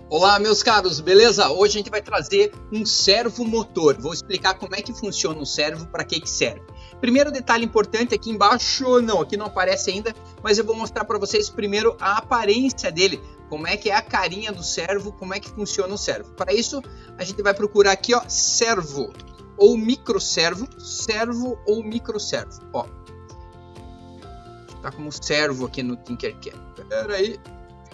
Olá, meus caros, beleza? Hoje a gente vai trazer um servomotor. Vou explicar como é que funciona o servo, para que serve. Primeiro detalhe importante aqui embaixo, não, aqui não aparece ainda, mas eu vou mostrar para vocês primeiro a aparência dele, como é que é a carinha do servo, como é que funciona o servo. Para isso, a gente vai procurar aqui, ó, servo ou microservo, servo ou microservo, ó. Tá como servo aqui no Tinkercad. Espera aí.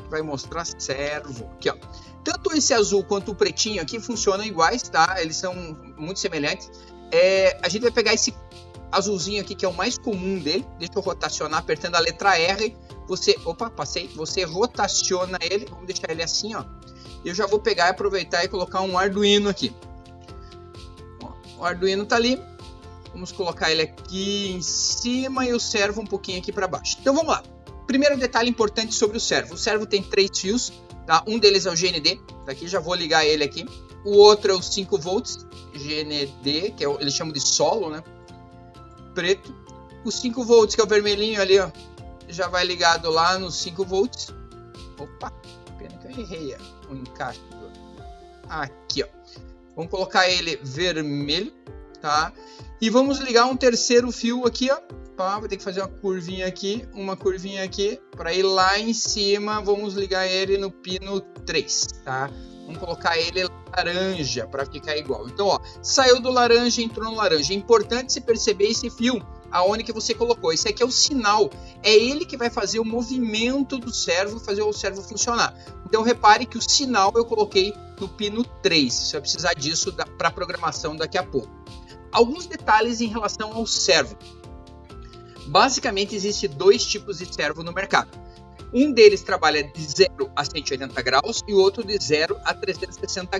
Vai mostrar servo aqui, ó. Tanto esse azul quanto o pretinho aqui funcionam iguais, tá? Eles são muito semelhantes. A gente vai pegar esse azulzinho aqui, que é o mais comum dele. Deixa eu rotacionar apertando a letra R. Você rotaciona ele. Vamos deixar ele assim, ó. Eu já vou pegar e aproveitar e colocar um Arduino aqui. Ó, o Arduino tá ali. Vamos colocar ele aqui em cima e o servo um pouquinho aqui para baixo. Então vamos lá. Primeiro detalhe importante sobre o servo. O servo tem 3 fios, tá? Um deles é o GND, daqui já vou ligar ele aqui. O outro é o 5 volts, GND, que eles chamam de solo, né? Preto. O 5 volts, que é o vermelhinho ali, ó, já vai ligado lá nos 5 volts. Opa, pena que eu errei o encaixe. Aqui, ó. Vamos colocar ele vermelho, tá? E vamos ligar um terceiro fio aqui, ó. Vou ter que fazer uma curvinha aqui, para ir lá em cima. Vamos ligar ele no pino 3, tá? Vamos colocar ele laranja para ficar igual. Então, ó, saiu do laranja, entrou no laranja. É importante você perceber esse fio, aonde que você colocou. Esse aqui é o sinal, é ele que vai fazer o movimento do servo, fazer o servo funcionar. Então, repare que o sinal eu coloquei no pino 3. Você vai precisar disso para a programação daqui a pouco. Alguns detalhes em relação ao servo. Basicamente, existem 2 tipos de servo no mercado. Um deles trabalha de 0 a 180 graus e o outro de 0 a 360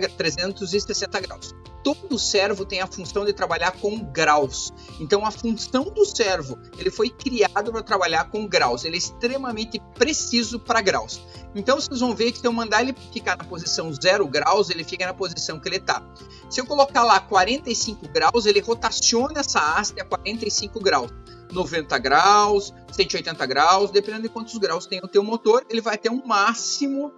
graus. Todo servo tem a função de trabalhar com graus. Então, a função do servo, ele foi criado para trabalhar com graus. Ele é extremamente preciso para graus. Então, vocês vão ver que se eu mandar ele ficar na posição 0 graus, ele fica na posição que ele está. Se eu colocar lá 45 graus, ele rotaciona essa haste a 45 graus. 90 graus, 180 graus, dependendo de quantos graus tem o teu motor, ele vai ter um máximo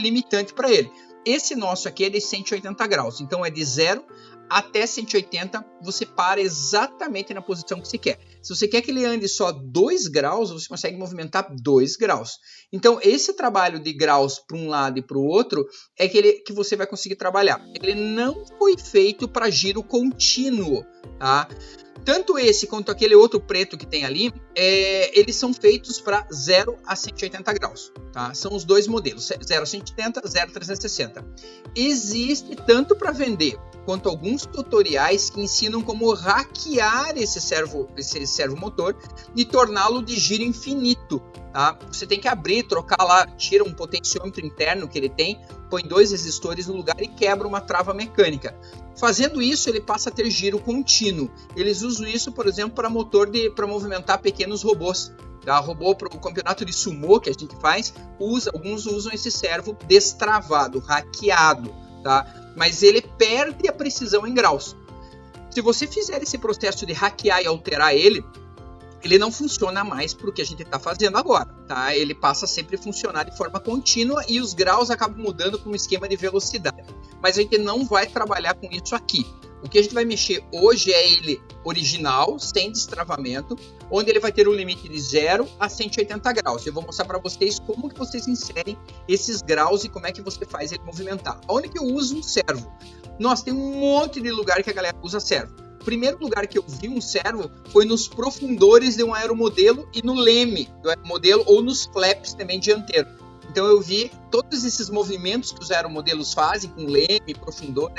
limitante para ele. Esse nosso aqui é de 180 graus, então é de 0 até 180, você para exatamente na posição que você quer. Se você quer que ele ande só 2 graus, você consegue movimentar 2 graus. Então, esse trabalho de graus para um lado e para o outro é que você vai conseguir trabalhar. Ele não foi feito para giro contínuo, tá? Tanto esse quanto aquele outro preto que tem ali, eles são feitos para 0 a 180 graus. Tá? São os 2 modelos, 0 a 180, 0 a 360. Existe tanto para vender quanto alguns tutoriais que ensinam como hackear esse servo motor e torná-lo de giro infinito. Tá? Você tem que abrir, trocar lá, tira um potenciômetro interno que ele tem, põe 2 resistores no lugar e quebra uma trava mecânica. Fazendo isso, ele passa a ter giro contínuo. Eles usam isso, por exemplo, para para movimentar pequenos robôs. Tá? Robô para o campeonato de sumô que a gente faz, alguns usam esse servo destravado, hackeado, tá? Mas ele perde a precisão em graus. Se você fizer esse processo de hackear e alterar ele não funciona mais para o que a gente está fazendo agora, tá? Ele passa a sempre funcionar de forma contínua e os graus acabam mudando para um esquema de velocidade. Mas a gente não vai trabalhar com isso aqui. O que a gente vai mexer hoje é ele original, sem destravamento, onde ele vai ter um limite de 0 a 180 graus. Eu vou mostrar para vocês como que vocês inserem esses graus e como é que você faz ele movimentar. Onde que eu uso um servo? Nossa, tem um monte de lugar que a galera usa servo. O primeiro lugar que eu vi um servo foi nos profundores de um aeromodelo e no leme do aeromodelo ou nos flaps também dianteiro. Então eu vi todos esses movimentos que os aeromodelos fazem com leme, profundor,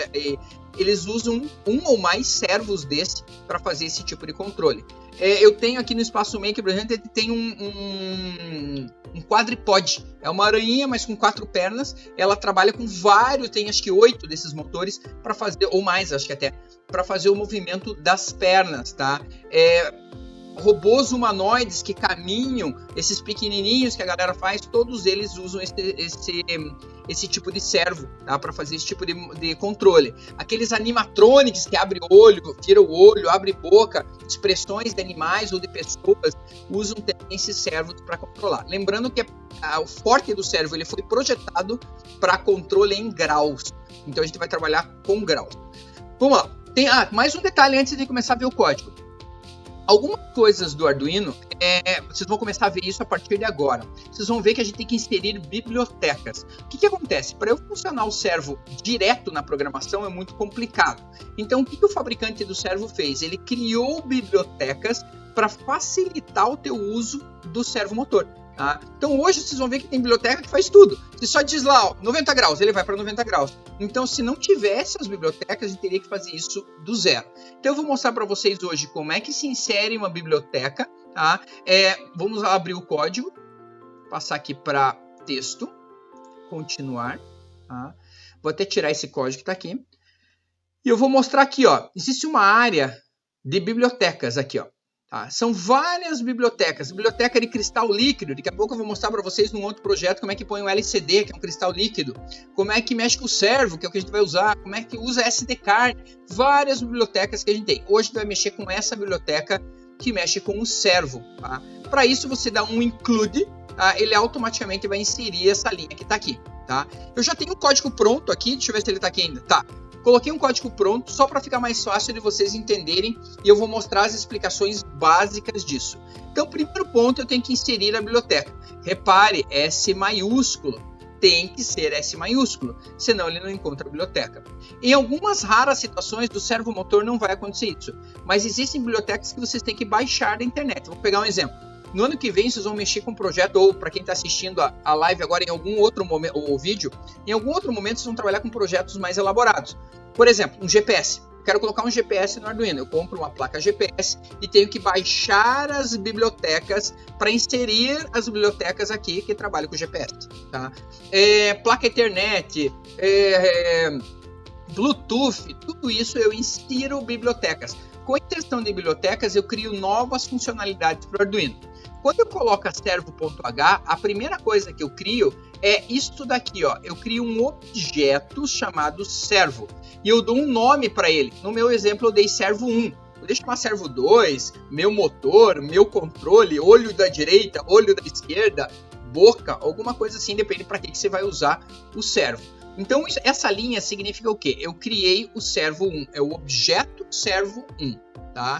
eles usam um ou mais servos desse para fazer esse tipo de controle. Eu tenho aqui no Espaço Maker, por exemplo, ele tem um quadripod. É uma aranhinha, mas com 4 pernas. Ela trabalha com vários, tem acho que 8 desses motores para fazer, ou mais, acho que até, para fazer o movimento das pernas, tá? robôs humanoides que caminham, esses pequenininhos que a galera faz, todos eles usam esse tipo de servo, tá? Para fazer esse tipo de controle. Aqueles animatronics que abrem olho, viram o olho, abre boca, expressões de animais ou de pessoas, usam também esses servos para controlar. Lembrando que o forte do servo ele foi projetado para controle em graus. Então a gente vai trabalhar com graus. Vamos lá. Tem mais um detalhe antes de começar a ver o código. Algumas coisas do Arduino, vocês vão começar a ver isso a partir de agora. Vocês vão ver que a gente tem que inserir bibliotecas. O que acontece? Para eu funcionar o servo direto na programação é muito complicado. Então, o que o fabricante do servo fez? Ele criou bibliotecas para facilitar o teu uso do servo motor. Tá? Então hoje vocês vão ver que tem biblioteca que faz tudo. Você só diz lá, 90 graus, ele vai para 90 graus. Então se não tivesse as bibliotecas, a gente teria que fazer isso do zero. Então eu vou mostrar para vocês hoje como é que se insere uma biblioteca. Tá? Vamos abrir o código, passar aqui para texto, continuar. Tá? Vou até tirar esse código que está aqui. E eu vou mostrar aqui, ó, existe uma área de bibliotecas aqui, ó. Tá? São várias bibliotecas, biblioteca de cristal líquido, daqui a pouco eu vou mostrar para vocês num outro projeto como é que põe um LCD, que é um cristal líquido, como é que mexe com o servo, que é o que a gente vai usar, como é que usa SD card, várias bibliotecas que a gente tem. Hoje a gente vai mexer com essa biblioteca que mexe com o servo. Tá? Para isso você dá um include, tá? Ele automaticamente vai inserir essa linha que está aqui. Tá? Eu já tenho o código pronto aqui, deixa eu ver se ele está aqui ainda. Tá. Coloquei um código pronto só para ficar mais fácil de vocês entenderem e eu vou mostrar as explicações básicas disso. Então, primeiro ponto, eu tenho que inserir a biblioteca. Repare, S maiúsculo. Tem que ser S maiúsculo, senão ele não encontra a biblioteca. Em algumas raras situações do servo motor não vai acontecer isso, mas existem bibliotecas que vocês têm que baixar da internet. Vou pegar um exemplo. No ano que vem, vocês vão mexer com um projeto, ou para quem está assistindo a live agora em algum outro momento, ou vídeo, em algum outro momento vocês vão trabalhar com projetos mais elaborados. Por exemplo, um GPS. Eu quero colocar um GPS no Arduino. Eu compro uma placa GPS e tenho que baixar as bibliotecas para inserir as bibliotecas aqui que trabalham com GPS. Tá? Placa Ethernet, Bluetooth, tudo isso eu insiro bibliotecas. Com a inserção de bibliotecas, eu crio novas funcionalidades para o Arduino. Quando eu coloco a servo.h, a primeira coisa que eu crio é isso daqui, ó. Eu crio um objeto chamado servo e eu dou um nome para ele. No meu exemplo, eu dei servo 1. Vou chamar servo 2, meu motor, meu controle, olho da direita, olho da esquerda, boca, alguma coisa assim, depende para que você vai usar o servo. Então, essa linha significa o quê? Eu criei o servo 1, é o objeto servo 1, tá?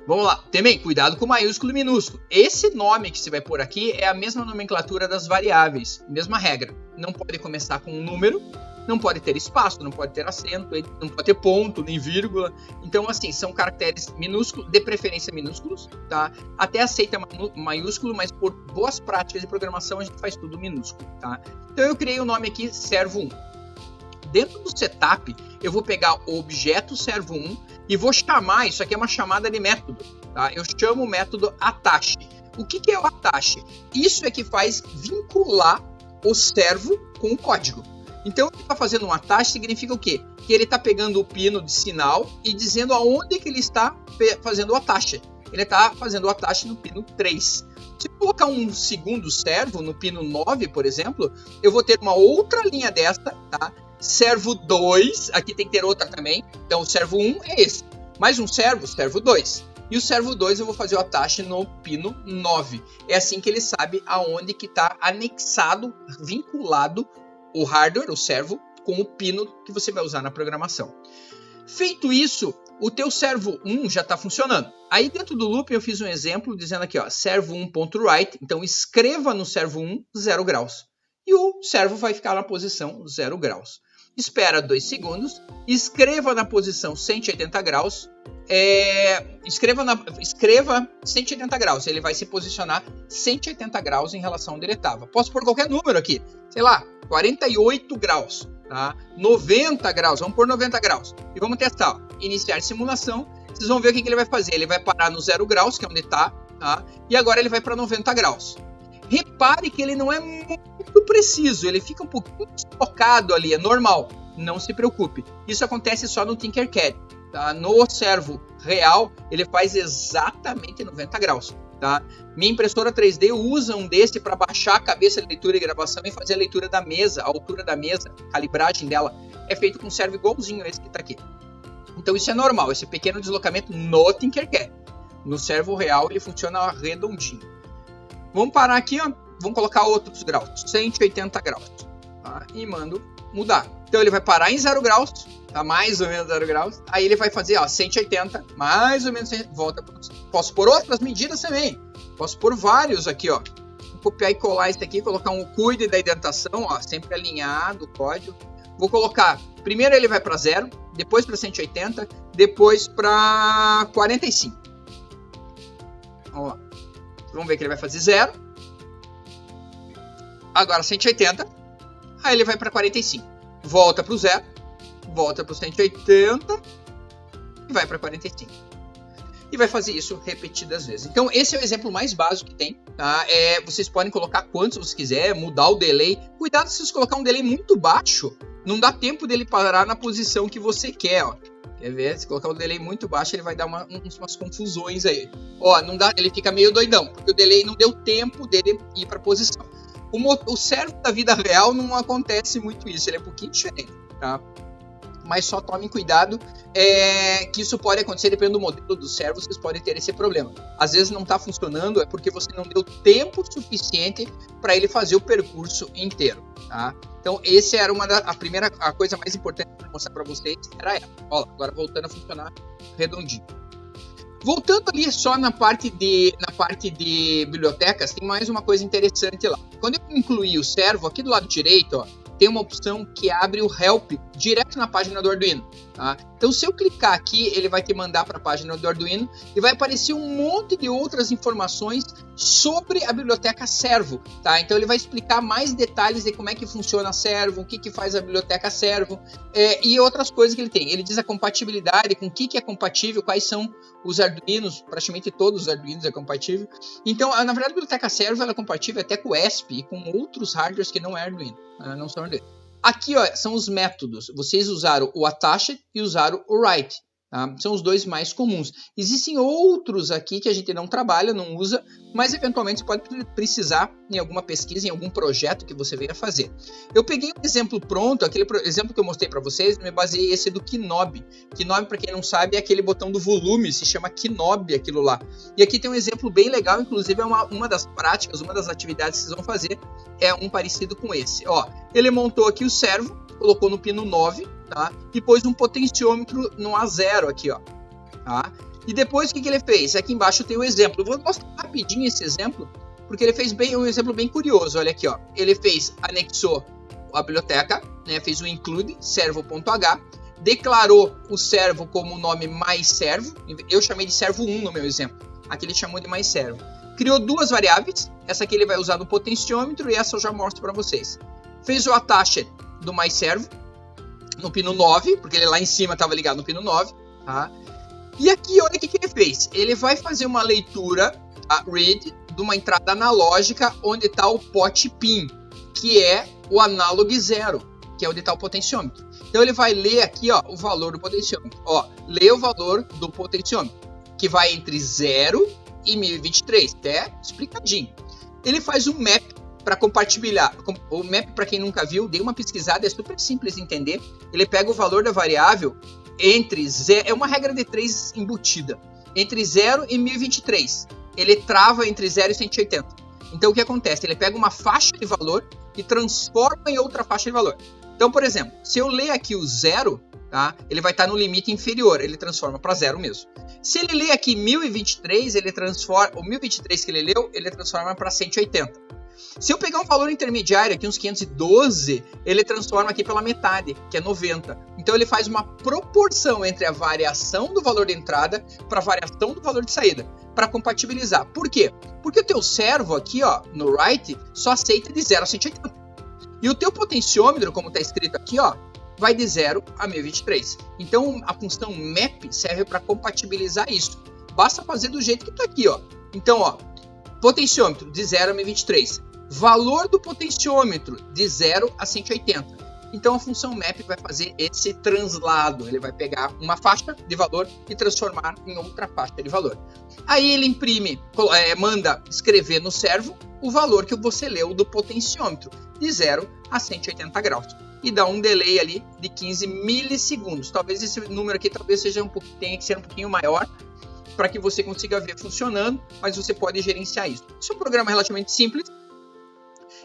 Vamos lá, também cuidado com maiúsculo e minúsculo. Esse nome que você vai pôr aqui é a mesma nomenclatura das variáveis, mesma regra. Não pode começar com um número, não pode ter espaço, não pode ter acento, não pode ter ponto, nem vírgula. Então, assim, são caracteres minúsculos, de preferência minúsculos, tá? Até aceita maiúsculo, mas por boas práticas de programação a gente faz tudo minúsculo, tá? Então, eu criei o nome aqui, servo 1. Dentro do setup, eu vou pegar o objeto servo 1 e vou chamar, isso aqui é uma chamada de método, tá? Eu chamo o método attach. O que é o attach? Isso é que faz vincular o servo com o código. Então, ele está fazendo um attach significa o quê? Que ele está pegando o pino de sinal e dizendo aonde que ele está fazendo o attach. Ele está fazendo o attach no pino 3. Se eu colocar um segundo servo no pino 9, por exemplo, eu vou ter uma outra linha dessa, tá? Servo 2, aqui tem que ter outra também. Então, o servo 1 é esse. Mais um servo, servo 2. E o servo 2 eu vou fazer o attach no pino 9. É assim que ele sabe aonde que está anexado, vinculado o hardware, o servo, com o pino que você vai usar na programação. Feito isso, o teu servo 1 já está funcionando. Aí dentro do loop eu fiz um exemplo dizendo aqui, ó, servo 1.write. Então, escreva no servo 1 0 graus. E o servo vai ficar na posição 0 graus. Espera 2 segundos, escreva na posição 180 graus, escreva 180 graus, ele vai se posicionar 180 graus em relação onde ele estava. Posso pôr qualquer número aqui, sei lá, 48 graus, tá? 90 graus, vamos pôr 90 graus. E vamos testar, ó. Iniciar simulação, vocês vão ver o que ele vai fazer. Ele vai parar no 0 graus, que é onde está, tá? E agora ele vai para 90 graus. Repare que ele não é muito preciso, ele fica um pouquinho deslocado ali, é normal, não se preocupe. Isso acontece só no Tinkercad. tá? No servo real, ele faz exatamente 90 graus. Tá? Minha impressora 3D usa um desse para baixar a cabeça de leitura e gravação e fazer a leitura da mesa, a altura da mesa, a calibragem dela é feito com um servo igualzinho a esse que está aqui. Então isso é normal, esse pequeno deslocamento no Tinkercad. No servo real ele funciona redondinho. Vamos parar aqui, ó. Vamos colocar outros graus, 180 graus, tá? E mando mudar. Então ele vai parar em 0 graus, tá? Mais ou menos 0 graus. Aí ele vai fazer, ó, 180, mais ou menos, volta. Posso pôr outras medidas também. Posso pôr vários aqui, ó. Vou copiar e colar isso aqui, colocar um cuide da indentação, ó, sempre alinhado o código. Vou colocar, primeiro ele vai para 0, depois para 180, depois para 45. Ó, vamos ver que ele vai fazer 0. Agora 180. Aí ele vai para 45. Volta para o 0. Volta para o 180. E vai para 45. E vai fazer isso repetidas vezes. Então esse é o exemplo mais básico que tem. Tá? Vocês podem colocar quantos você quiser, mudar o delay. Cuidado se você colocar um delay muito baixo. Não dá tempo dele parar na posição que você quer. Ó. Quer ver? Se colocar um delay muito baixo, ele vai dar umas confusões aí. Ó, não dá, ele fica meio doidão, porque o delay não deu tempo dele ir para a posição. O servo da vida real não acontece muito isso, ele é um pouquinho diferente, tá? Mas só tomem cuidado, que isso pode acontecer, dependendo do modelo do servo, vocês podem ter esse problema. Às vezes não está funcionando, é porque você não deu tempo suficiente para ele fazer o percurso inteiro, tá? Então, esse era a coisa mais importante para mostrar para vocês, era ela. Ó, agora voltando a funcionar redondinho. Voltando ali só na parte de bibliotecas, tem mais uma coisa interessante lá. Quando eu incluí o servo, aqui do lado direito, ó, tem uma opção que abre o Help direto na página do Arduino. Tá? Então, se eu clicar aqui, ele vai te mandar para a página do Arduino e vai aparecer um monte de outras informações sobre a biblioteca Servo. Tá? Então, ele vai explicar mais detalhes de como é que funciona a Servo, o que faz a biblioteca Servo e outras coisas que ele tem. Ele diz a compatibilidade, com o que é compatível, quais são os Arduinos, praticamente todos os Arduinos é compatível. Então, na verdade, a biblioteca Servo ela é compatível até com o ESP e com outros hardwares que não é Arduino, não são Arduino. Aqui ó, são os métodos. Vocês usaram o Attached e usaram o Write. Tá? São os dois mais comuns. Existem outros aqui que a gente não trabalha, não usa, mas eventualmente você pode precisar em alguma pesquisa, em algum projeto que você venha fazer. Eu peguei um exemplo pronto, aquele exemplo que eu mostrei para vocês, me baseei esse do Knob. Knob, para quem não sabe, é aquele botão do volume, se chama Knob aquilo lá. E aqui tem um exemplo bem legal, inclusive é uma das práticas, uma das atividades que vocês vão fazer, é um parecido com esse. Ó, ele montou aqui o servo, colocou no pino 9, tá? E pôs um potenciômetro no A0 aqui, ó. Tá? E depois o que ele fez? Aqui embaixo tem o exemplo. Eu vou mostrar rapidinho esse exemplo, porque ele fez um exemplo bem curioso. Olha aqui, ó. Ele anexou a biblioteca, né? Fez o include servo.h, declarou o servo como o nome mais servo. Eu chamei de servo 1 no meu exemplo. Aqui ele chamou de mais servo. Criou duas variáveis. Essa aqui ele vai usar no potenciômetro e essa eu já mostro para vocês. Fez o attached do mais servo no pino 9, porque ele lá em cima estava ligado no pino 9, tá? E aqui, olha o que ele fez. Ele vai fazer uma leitura, a read, de uma entrada analógica onde está o pot pin, que é o analog 0, que é onde está o potenciômetro. Então ele vai ler aqui, ó, o valor do potenciômetro. Ó, lê o valor do potenciômetro, que vai entre 0 e 1023, até explicadinho. Ele faz um map para compartilhar. O map, para quem nunca viu, dê uma pesquisada, é super simples de entender. Ele pega o valor da variável entre 0, é uma regra de 3 embutida, entre 0 e 1023. Ele trava entre 0 e 180. Então o que acontece? Ele pega uma faixa de valor e transforma em outra faixa de valor. Então, por exemplo, se eu ler aqui o 0, tá? Ele vai estar no limite inferior, ele transforma para 0 mesmo. Se ele ler aqui 1023, ele transforma, o 1023 que ele leu, ele transforma para 180. Se eu pegar um valor intermediário aqui, uns 512, ele transforma aqui pela metade, que é 90. Então ele faz uma proporção entre a variação do valor de entrada para a variação do valor de saída, para compatibilizar. Por quê? Porque o teu servo aqui, ó, no write, só aceita de 0 a 180. E o teu potenciômetro, como está escrito aqui, ó, vai de 0 a 1023. Então a função map serve para compatibilizar isso. Basta fazer do jeito que está aqui, ó. Então, ó, potenciômetro de 0 a 1023. Valor do potenciômetro de 0 a 180. Então a função map vai fazer esse translado, ele vai pegar uma faixa de valor e transformar em outra faixa de valor. Aí ele imprime, manda escrever no servo o valor que você leu do potenciômetro, de 0 a 180 graus. E dá um delay ali de 15 milissegundos. Talvez esse número aqui tenha que ser um pouquinho maior para que você consiga ver funcionando, mas você pode gerenciar isso. Isso é um programa relativamente simples.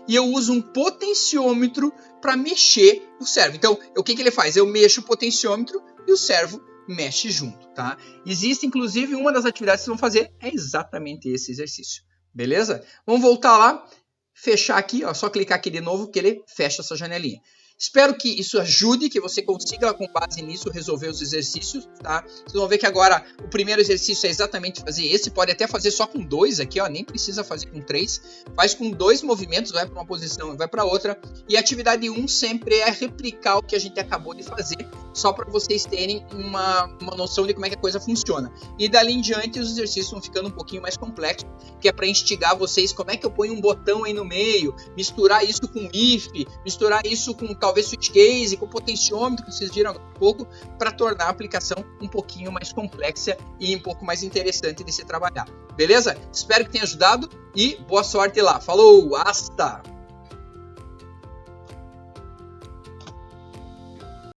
E eu uso um potenciômetro para mexer o servo. Então, o que ele faz? Eu mexo o potenciômetro e o servo mexe junto, tá? Existe, inclusive, uma das atividades que vocês vão fazer é exatamente esse exercício. Beleza? Vamos voltar lá, fechar aqui, ó, só clicar aqui de novo que ele fecha essa janelinha. Espero que isso ajude, que você consiga, com base nisso, resolver os exercícios, tá? Vocês vão ver que agora o primeiro exercício é exatamente fazer esse. Pode até fazer só com 2 aqui, ó, nem precisa fazer com 3. Faz com 2 movimentos, vai para uma posição e vai para outra. E a atividade 1 sempre é replicar o que a gente acabou de fazer, só para vocês terem uma noção de como é que a coisa funciona. E dali em diante os exercícios vão ficando um pouquinho mais complexos, que é para instigar vocês como é que eu ponho um botão aí no meio, misturar isso com if, misturar isso com talvez switch case, com potenciômetro, que vocês viram há pouco, para tornar a aplicação um pouquinho mais complexa e um pouco mais interessante de se trabalhar. Beleza? Espero que tenha ajudado e boa sorte lá. Falou, hasta!